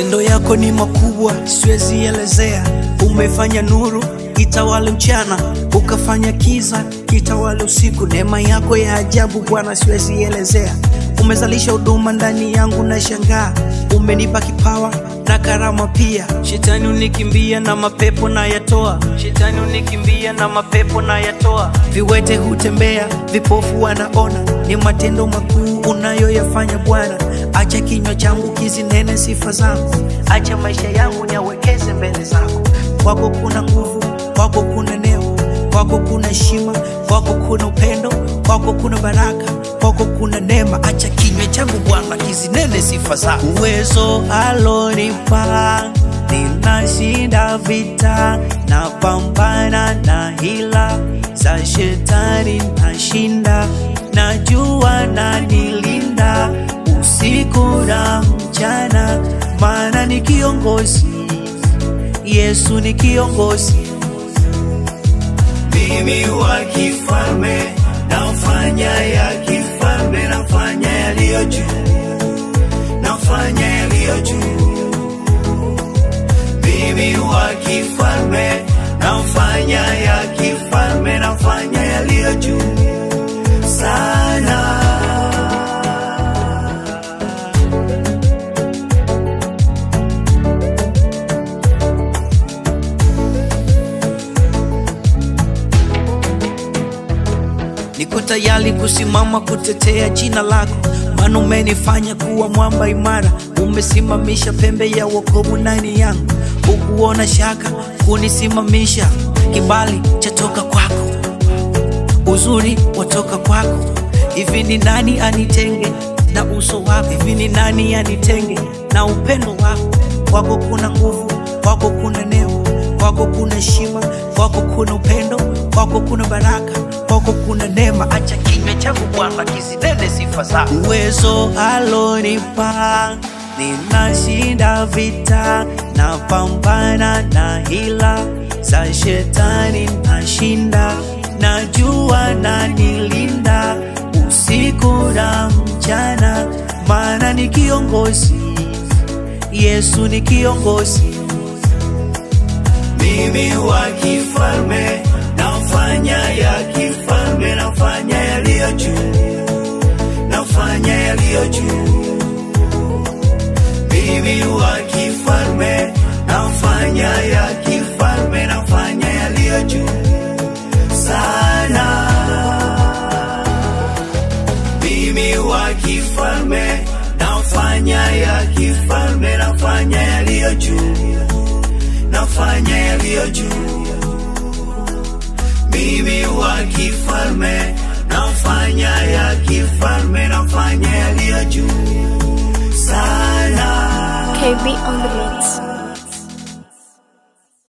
Matendo yako ni makubwa, siwezi elezea. Umefanya nuru itawale mchana, ukafanya kiza kitawale usiku. Neema yako ya ajabu Bwana, siwezi elezea. Umezalisha huduma ndani yangu na shangaa. Umenipa kipawa na karama pia. Shetani unikimbia na mapepo na yatoa. Shetani unikimbia na mapepo na yatoa. Viwete hutembea, vipofu wanaona. Ni matendo makuu unayoyafanya Bwana. Acha kinywa changu kizinene sifa zako. Acha maisha yangu niwekeze mbele zako. Kwako kuna nguvu, kwako kuna neema, kwako kuna heshima, kwako kuna upendo, kwako kuna baraka, kwako kuna neema. Acha kinywa changu Bwana kizinene sifa zako. Uwezo alonipa, ninashinda vita, napambana na hila za shetani nashinda. Najua na nilinda usiku na mchana, maana ni kiongozi, Yesu ni kiongozi. Mimi wa kifalme, nafanya ya kifalme, nafanya yaliyo juu, nafanya yaliyo juu. Mimi wa kifalme, nafanya ya kifalme, nafanya yaliyo juu sana. Niko tayari kusimama kutetea jina lako, maana umenifanya kuwa mwamba imara. Umesimamisha pembe ya wokovu ndani yangu, ukuona shaka kunisimamisha. Kibali chatoka kwako, uzuri watoka kwako. Hivi ni nani anitenge na uso wako? Hivi ni nani anitenge na upendo wako? Kwako kuna nguvu, kwako kuna neema, kwako kuna heshima, kwako kuna upendo, kwako kuna baraka, kwako kuna neema. Acha kinywa changu Bwana kizinene sifa zako. Uwezo alonipa, ninashinda vita, napambana na hila za shetani nashinda. Najua na nilinda usiku na mchana, maana ni kiongozi, Yesu ni kiongozi. Mimi wa kifalme, nafanya ya kifalme, nafanya yaliyo juu, nafanya yaliyo juu. Mimi wa kifalme, nafanya ya kifalme, nafanya yaliyo juu sana. Mimi wa kifalme, nafanya ya kifalme, nafanya yaliyo juu, nafanya yaliyo juu. Mimi wa kifalme, nafanya ya kifalme, nafanya yaliyo juu sana. KB on the mix.